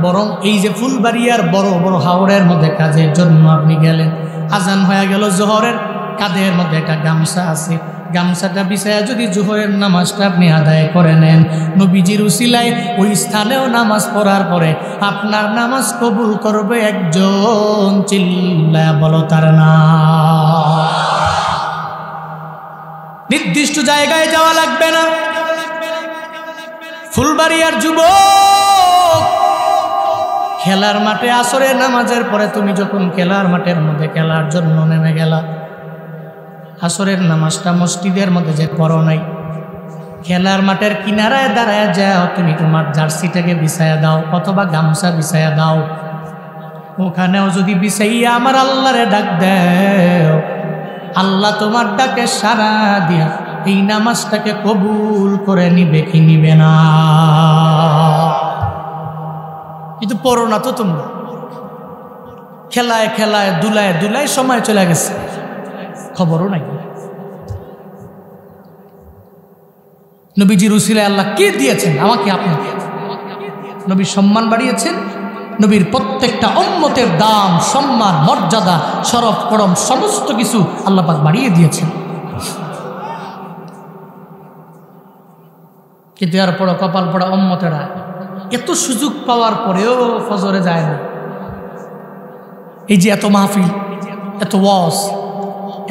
বরং এই যে ফুলবাড়িয়ার বড় বড় হাওড়ের মধ্যে কাজের জন্য আপনি গেলেন, আজান হয়ে গেল জোহরের, কাঁধের মধ্যে একটা গামছা আছে, গামছাটা বিছায়া যদি জোহরের নামাজটা আপনি আদায় করে নেন, নবীজির উসিলায় ওই স্থানেও নামাজ পড়ার পরে আপনার নামাজ কবুল করবে একজন। চিল্লায়া বলো তার নাম। নির্দিষ্ট জায়গায় যাওয়া লাগবে না। ফুলবাড়িয়ার যুবক, খেলার মাঠে আসরের নামাজের পরে তুমি যখন খেলার মাঠের মধ্যে খেলার জন্য নেমে গেলা, আসরের নামাজটা মসজিদের মধ্যে যে পড়ো নাই, খেলার মাঠের কিনারায় দাঁড়ায় যাও, তুমি তোমার জার্সিটাকে বিছায়া দাও অথবা গামছা বিছায়া দাও, ওখানেও যদি বিছাইয়া আমার আল্লাহরে ডাক দেও, আল্লাহ তোমার ডাকে সাড়া দিয়া এই নামাজটাকে কবুল করে নিবে কি নিবে না? কিন্তু পড়ো না তো তোমরা, খেলায় খেলায় দুলায় দুলায় সময় চলে গেছে, খবরও নাই। নবীজির উসিলায় আল্লাহ কে দিয়েছেন আমাকে আপনাকে? নবীর সম্মান বাড়িয়েছেন, নবীর প্রত্যেকটা উম্মতের দাম, সম্মান, মর্যাদা, শরফ, করম সমস্ত কিছু আল্লাহ পাক বাড়িয়ে দিয়েছেন। কিন্তু এর পর কপাল পড়া উম্মতেরা এত সুযোগ পাওয়ার পরেও ফজরে যায় না। এই যে এত মাহফিল, এত ওয়াজ,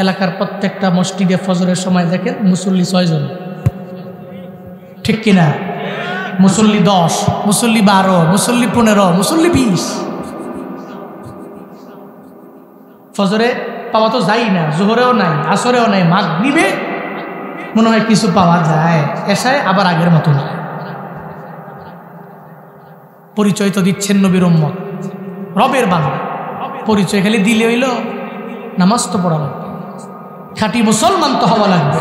এলাকার প্রত্যেকটা মসজিদে ফজরের সময় দেখেন মুসল্লি 6 জন, ঠিক কিনা? মুসল্লি 10, মুসল্লি 12, মুসল্লি 15, মুসল্লি 20। ফজরে পাওয়া তো যাই না, জোহরেও নাই, আসরেও নাই, মাগরিবে মনে হয় কিছু পাওয়া যায়, এশায় আবার আগের মতো না। পরিচয় তো দিচ্ছেন নবীর উম্মত, রবের বান্দা, পরিচয় খালি দিলে হইল? নামাজ তো পড়া লাগবে, খাঁটি মুসলমান তো হওয়া লাগবে।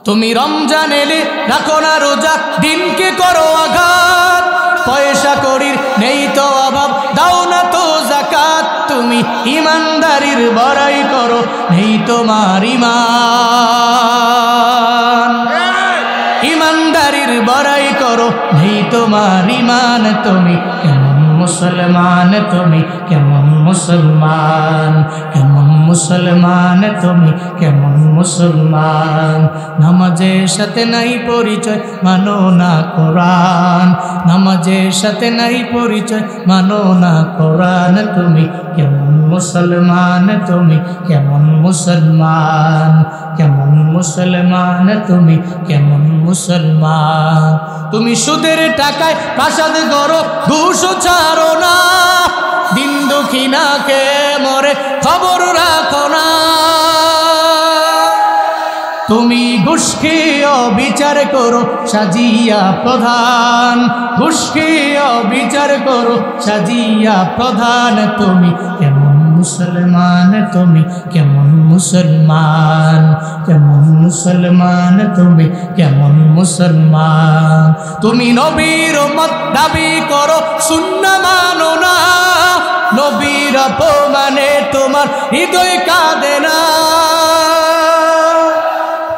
তুমি রমজান এলে রাখো না রোজা, দিনকে করো আঘাত, পয়সা করির নেই তো অভাব, দাও না তো যাকাত তুমি, ইমানদারির বড়াই করো, নেই তোমার ঈমান। ইমানদারির বড়াই করো, নেই তোমার ঈমান। তুমি কেমন মুসলমান, তুমি কেমন মুসলমান, কেমন মুসলমান, তুমি কেমন মুসলমান। নামাজের সাথে নাই পরিচয়, মানো না কোরআন, নামাজের সাথে নাই পরিচয়, মানো না কোরআন। তুমি কেমন মুসলমান, তুমি কেমন মুসলমান, কেমন মুসলমান, তুমি কেমন মুসলমান। তুমি সুদের টাকায় প্রাসাদ গড়ো, ঘুষ ছাড়ো না, দিন দুঃখী না কে মরে খবর রাখো না। তুমি ঘুষ খেয়ে বিচার করো সাজিয়া প্রধান, ঘুষ খেয়ে বিচার করো সাজিয়া প্রধান। তুমি কেমন মুসলমান, তুমি কেমন মুসলমান, কেমন মুসলমান, তুমি কেমন মুসলমান। তুমি নবীর উম্মত দাবি করো, সুন্নাহ মানো না, নবীর অপমানে তোমার হৃদয় কাঁদে না।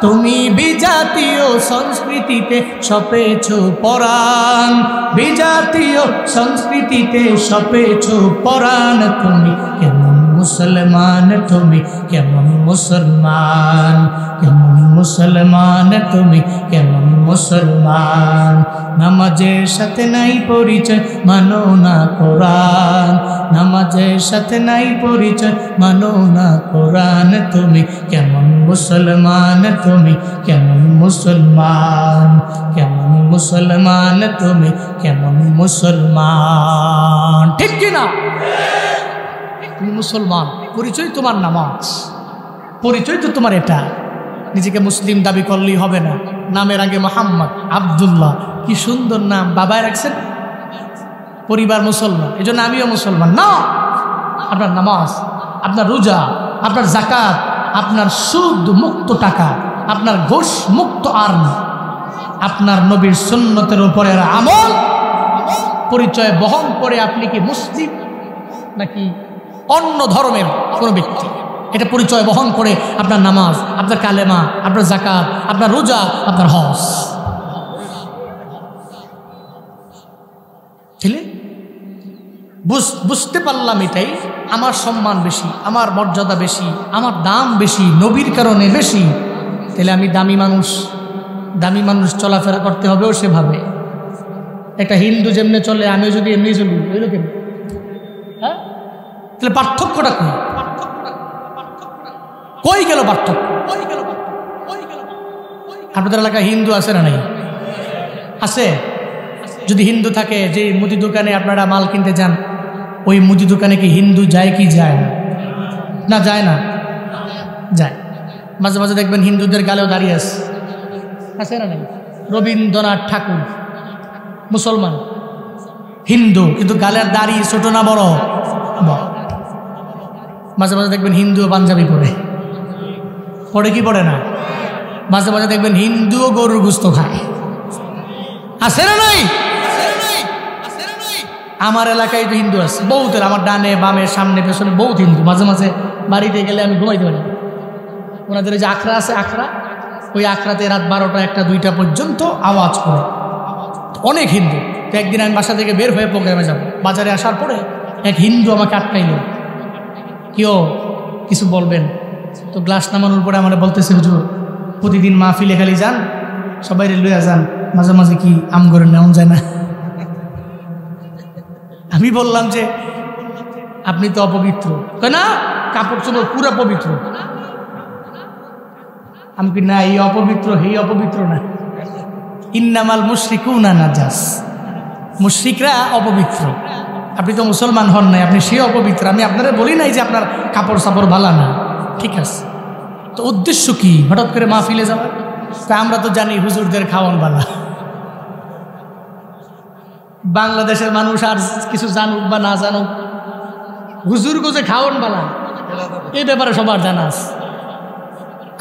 তুমি বিজাতীয় সংস্কৃতিতে সপেছ পরাণ, বিজাতীয় সংস্কৃতিতে সপেছ পরাণ। তুমি কেমন মুসলমান, তুমি কেমন মুসলমান, কেমন মুসলমান, তুমি কেমন মুসলমান। নামাজের সাথে নাই পরিচয়, মানো না কোরআন, নামাজের সাথে নাই পরিচয়, মানো না কোরআন। তুমি কেমন মুসলমান, তুমি কেমন মুসলমান, কেমন মুসলমান, তুমি কেমন মুসলমান। ঠিক কিনা? তুমি মুসলমান, পরিচয় তোমার নামাজ, পরিচয় তো তোমার এটা। নিজেকে মুসলিম দাবি করলেই হবে না, নামের আগে মোহাম্মদ, আব্দুল্লাহ, কি সুন্দর নাম বাবাই রাখছেন। পরিবার মুসলমান, এই জন্য আমিও মুসলমান না। আপনার নামাজ, আপনার রোজা, আপনার যাকাত, আপনার সুদ মুক্ত টাকা, আপনার ঘুষ মুক্ত আর্ন, আপনার নবীর সুন্নতের উপরের আমল পরিচয় বহন করে আপনি কি মুসলিম নাকি অন্য ধর্মের কোনো ব্যক্তি, এটা পরিচয় বহন করে আপনার নামাজ, আপনার কালেমা, আপনার যাকাত, আপনার রোজা, আপনার হজ। বুঝতে পারলাম এটাই, আমার সম্মান বেশি, আমার মর্যাদা বেশি, আমার দাম বেশি, নবীর কারণে বেশি, তাহলে আমি দামি মানুষ, দামি মানুষ চলাফেরা করতে হবেও সেভাবে। একটা হিন্দু যেমনি চলে আমিও যদি এমনি চলি, বুঝলো কেন? হ্যাঁ, তাহলে পার্থক্যটা কই? কই গেল পার্থক্য? আপনাদের এলাকায় হিন্দু আছে না নাই? আছে। যদি হিন্দু থাকে, যে মুদি দোকানে আপনারা মাল কিনতে যান, ওই মুদি দোকানে কি হিন্দু যায় কি যায় না? না যায় না, যায়। মাঝে মাঝে দেখবেন হিন্দুদের গালেও দাঁড়িয়ে আছে না নাই? রবীন্দ্রনাথ ঠাকুর মুসলমান, হিন্দু, কিন্তু গালের দাড়ি ছোট না বড়? মাঝে মাঝে দেখবেন হিন্দু পাঞ্জাবি পরে, পরে কি পড়ে না? মাঝে মাঝে দেখবেন হিন্দুও গরুর গোশত খায়, আছে না নাই? আমার এলাকায় তো হিন্দু আছে বহুতের, আমার ডানে বামে সামনে পেছনে বহুত হিন্দু। মাঝে মাঝে বাড়িতে গেলে আমি ঘুমাইতে পারি, ওনাদের যে আখড়া আছে, আখড়া, ওই আখড়াতে রাত 12টা 1টা 2টা পর্যন্ত আওয়াজ করে, অনেক হিন্দু। তো একদিন আমি বাসা থেকে বের হয়ে প্রোগ্রামে যাব, বাজারে আসার পরে এক হিন্দু আমাকে আটকাইল, কেউ কিছু বলবেন? তো গ্লাস নামানোর পরে আমার বলতেছে, হুজুর প্রতিদিন মাহফিলে খালি যান, সবাই লইয়া যান, মাঝে মাঝে কি আম করে নেওয়া যায় না? আমি বললাম যে আপনি তো অপবিত্র। না, কাপড় চোপড় পুরো পবিত্র। আমি কি না, এই অপবিত্র, এই অপবিত্র না। ইন্নামাল মুশরিকুনা নাজাস, মুশরিকরা অপবিত্র। আপনি তো মুসলমান হন নাই, আপনি সে অপবিত্র। আমি আপনারা বলি নাই যে আপনার কাপড় সাপড় ভালো না, ঠিক আছে। তো উদ্দেশ্য কি হঠাৎ করে মাহফিলে যাওয়ার? তা আমরা তো জানি হুজুরদের খাওয়ান বালা। বাংলাদেশের মানুষ আর কিছু জানুক বা না জানুক, হুজুর গোজে খাওয়ান বালা, এই ব্যাপারে সবার জানা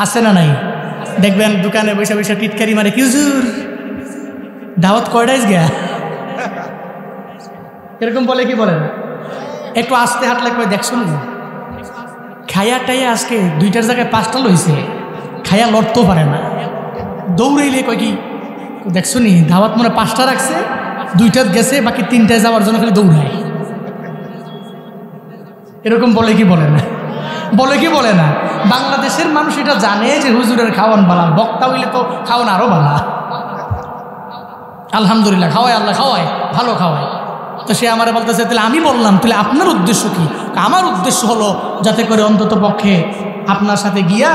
আছে না নাই? দেখবেন দোকানে বসে বসে টিটকারি মারে, কি হুজুর দাওয়াত কয়টাইস গা? এরকম বলে কি বলে না? একটু আস্তে হাঁটলে কয় দেখছো না খায়া টাইয়া আজকে 2টার জায়গায় 5টা লইছে, খায়া লড়তেও পারে না, দৌড়াইলে কয় কি দেখছো নি দাওয়াত মনে 5টা রাখছে, 2টা গেছে, বাকি 3টায় যাওয়ার জন্য খালি দৌড়ায়। এরকম বলে কি বলে না? বলে কি বলে না? বাংলাদেশের মানুষ এটা জানে যে হুজুরের খাওয়ান বালা, বক্তা হইলে তো খাওয়ান আরো বালা। আলহামদুলিল্লাহ খাওয়ায়, আল্লাহ খাওয়ায়, ভালো খাওয়ায়। তো সে আমারে বলতেছে তাহলে আমি বললাম তাহলে আপনার উদ্দেশ্য কি? আমার উদ্দেশ্য হলো যাতে করে অন্তত পক্ষে আপনার সাথে গিয়া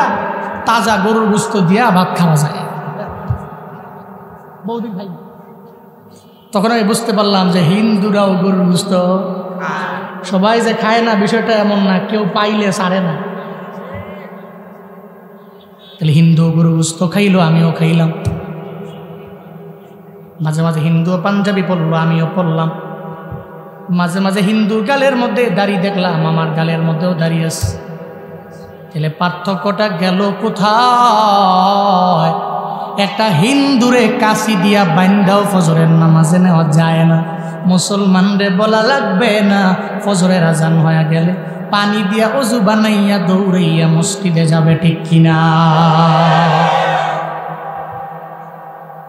তাজা গরুর গোশত দিয়া ভাত খাওয়া যায়। বৌদি ভাই তখন আমি বুঝতে পারলাম যে হিন্দুরাও গরুর গোশত, সবাই যে খায় না বিষয়টা এমন না, কেউ পাইলে সারে না। তাহলে হিন্দু গরুর গোশত খাইলো, আমিও খাইলাম। মাঝে মাঝে হিন্দু পাঞ্জাবি পরলো, আমিও পরলাম। মাঝে মাঝে হিন্দুর গালের মধ্যে দাড়ি দেখলাম, আমার গালের মধ্যেও দাড়ি আছে। তাহলে পার্থক্যটা গেল কোথায়? একটা হিন্দুরে কাশি দিয়া বাইন্দাও ফজরের নামাজে নেওয়া যায় না, মুসলমানরে বলা লাগবে না ফজরের আজান হয়ে গেলে পানি দিয়া অজু বানাইয়া দৌড়াইয়া মসজিদে যাবে, ঠিক কিনা?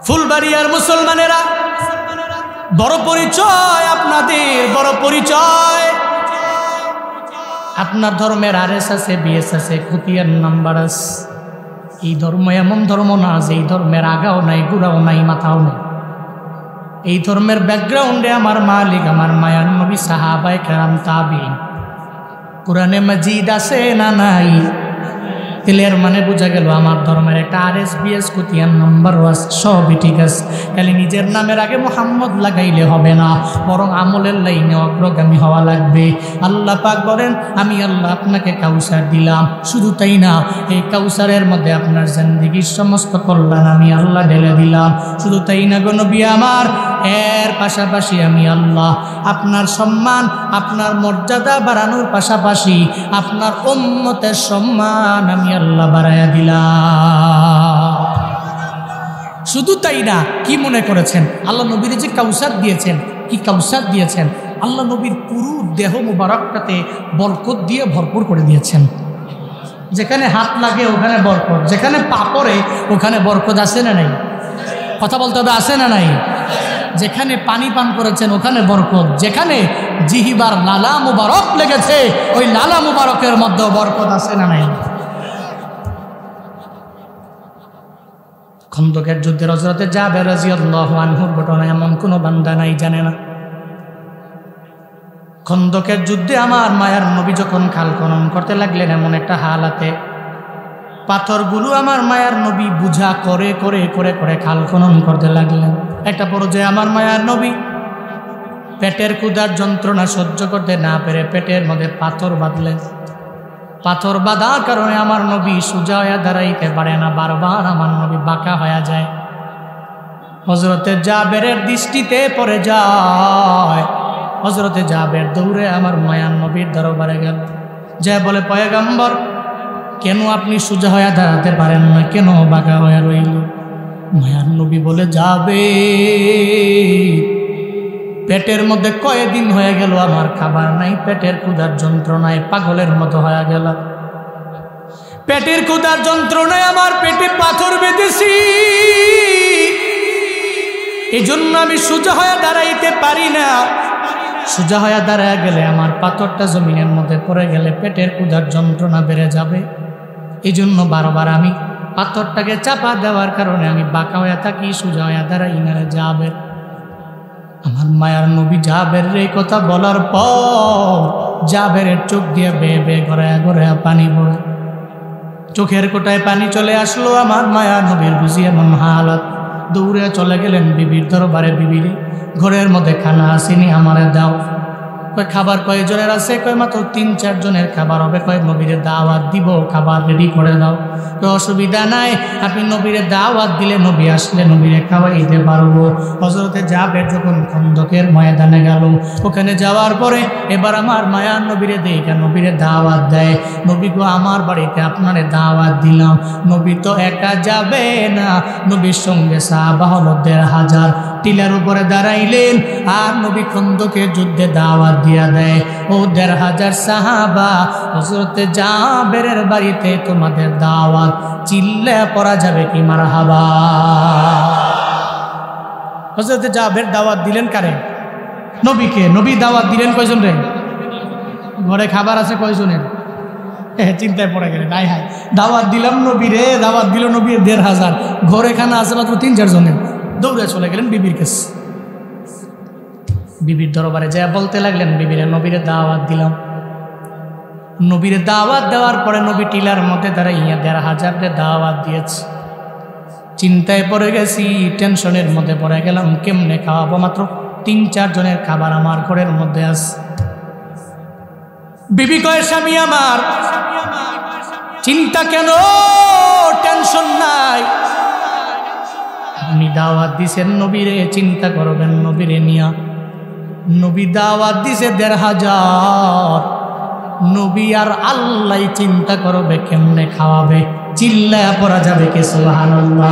ফুলবাড়িয়ার মুসলমানেরা বড় পরিচয় আপনাদের, বড় পরিচয়। আপনার ধর্মের আরএস আছে, বিএস আছে, খতিয়ান নাম্বার আছে। এই ধর্ম এমন ধর্ম না যে এই ধর্মের আগাও নাই, গুড়াও নাই, মাথাও নাই। এই ধর্মের ব্যাকগ্রাউন্ডে আমার মালিক, আমার মায়ার নবী, সাহাবায়ে কেরাম, তাবিঈন, কোরআনে মাজিদ আছে না নাই? তেলের মানে বোঝা গেল আমার ধর্মের একটা আরএস, বিএস, খতিয়ান নাম্বার ওয়াজ সবই ঠিক আছে। খালি নিজের নামের আগে মোহাম্মদ লাগাইলে হবে না, বরং আমলের লাইনে অগ্রগামী হওয়া লাগবে। আল্লাহ পাক বলেন আমি আল্লাহ আপনাকে কাউসার দিলাম, শুধু তাই না এই কাউসারের মধ্যে আপনার জিন্দেগির সমস্ত কল্যাণ আমি আল্লাহ ঢেলে দিলাম। শুধু তাই না গো নবী আমার, এর পাশাপাশি আমি আল্লাহ আপনার সম্মান, আপনার মর্যাদা বাড়ানোর পাশাপাশি আপনার উম্মতের সম্মান আমি আল্লাহ বাড়াইয়া দিলাম। শুধু তাই না, কি মনে করেছেন আল্লাহ নবীর যে কাউসার দিয়েছেন, কি কাউসার দিয়েছেন? আল্লাহ নবীর পুরো দেহ মুবারকটাতে বরকত দিয়ে ভরপুর করে দিয়েছেন। যেখানে হাত লাগে ওখানে বরকত, যেখানে পা পড়ে ওখানে বরকত আছে না নাই? কথা বলতে হবে, আছে না নাই? যেখানে পানি পান করেছেন ওখানে বরকত, যেখানে জিহিবার লালা মুবারক লেগেছে ওই লালা মুবারকের মধ্যে বরকত আছে না নাই? খন্দকের যুদ্ধের হযরতে জাবের রাদিয়াল্লাহু আনহুর ঘটনা এমন কোনো বান্দা নাই জানে না। খন্দকের যুদ্ধে আমার মায়ার নবী যখন খাল খনন করতে লাগলেন, এমন একটা হালাতে পাথরগুলো আমার মায়ার নবী বুঝা করে করে করে করে খাল খনন করতে লাগলেন। একটা পর্যায়ে আমার মায়ার নবী পেটের ক্ষুধার যন্ত্রণা সহ্য করতে না পেরে পেটের মধ্যে পাথর বাঁধলেন। পাথর বাঁধার কারণে আমার নবী সোজা হয়ে দাঁড়াইতে পারে না, বারবার আমার নবী বাঁকা হয়ে যায়। হযরতে জাবেরের দৃষ্টিতে পড়ে যায়। হযরতে জাবের দৌড়ে আমার মায়ার নবীর দরবারে গেল, যা বলে পয়গম্বর কেন আপনি সোজা হয়ে দাঁড়াতে পারেন না, কেন বাঁকা হয়ে রইল? মায়ার নবী বলে যাবে পেটের মধ্যে কয়েকদিন হয়ে গেল আমার খাবার নাই, পেটের ক্ষুধার যন্ত্রণায় পাগলের মতো হয়ে গেল। পেটের ক্ষুধার যন্ত্রণায় আমার পেটে পাথর বেঁধেছি, এই জন্য আমি সোজা হয়ে দাঁড়াইতে পারি না। সোজা হয়ে দাঁড়ায় গেলে আমার পাথরটা জমিনের মধ্যে পড়ে গেলে পেটের ক্ষুধার যন্ত্রণা বেড়ে যাবে। এই জন্য বারবার আমি পাথরটাকে চাপা দেওয়ার কারণে আমি বাঁকা হয়ে থাকি, সোজা হয়ে দাঁড়াই না। জাবের, আমার মায়ার নবী জাবের এই কথা বলার পর জাবেরের চোখ দিয়ে বেয়ে বেয়ে গড়ায়া গড়ায়া পানি পড়ে, চোখের কোটায় পানি চলে আসলো। আমার মায়ার নবীর বুঝি এমন হালত, দৌড়ে চলে গেলেন বিবির দরবারে। বিবির ঘরের মধ্যে খানা আসেনি, আমারে দাও। কয় খাবার কয়জনের আছে? কয় মাত্র 3-4 জনের খাবার হবে। কয় নবীরে দাওয়াত দিব, খাবার রেডি করে দাও। কয় অসুবিধা নাই, আপনি নবীরে দাওয়াত দিলে নবী আসলে নবীরে খাওয়াইতে পারবো। হযরতে জাবের যখন খন্দকের ময়দানে গেল, ওখানে যাওয়ার পরে এবার আমার মায়ার নবীরে দেখে নবীরে দাওয়াত দেয়। নবী গো আমার বাড়িতে আপনারে দাওয়াত দিলাম। নবী তো একা যাবে না, নবীর সঙ্গে সাহাবা হলো 1500। টিলার উপরে দাঁড়াইলেন আর নবী খন্দকের যুদ্ধে দাওয়াত দিয়া দেয়, ও ১৫০০ সাহাবা, হযরতে জাবেরের বাড়িতে তোমাদের দাওয়াত, চিল্লা পড়া যাবে কি মারহাবা। হযরতে জাবের দাওয়াত দিলেন কারে? নবীকে। নবী দাওয়াত দিলেন কয়জন রে? ঘরে খাবার আছে কয়জনের? চিন্তায় পড়ে গেলেন, আয় হায়, দাওয়াত দিলাম নবীরে, দাওয়াত দিল নবী ১৫০০, ঘরে খানা আছে মাত্র ৩-৪ জনের। দৌড়ে চলে গেলেন বিবির কাছে। বিবির দরবারে যা বলতে লাগলেন, বিবিরে নবীরে দাওয়াত দিলাম। নবীরে দাওয়াত দেওয়ার পরে নবী টিলার মধ্যে দাঁড়াইয়া ১৫০০ দাওয়াত দিয়েছে। চিন্তায় পড়ে গেছি, টেনশনের মধ্যে পড়ে গেলাম, কেমনে খাওয়াবো? মাত্র ৩-৪ জনের খাবার আমার ঘরের মধ্যে আছে। বিবি কয়, স্বামী আমার, চিন্তা কেন, টেনশন নাই, আপনি দাওয়াত দিছেন নবীরে, চিন্তা করবেন নবীরে নিয়া। নবী দাওয়াত দিছে ১৫০০, নবী আর আল্লাহ চিন্তা করবে কেমনে খাওয়াবে। চিল্লায়া পড়া যাবে কি সুবহানাল্লাহ।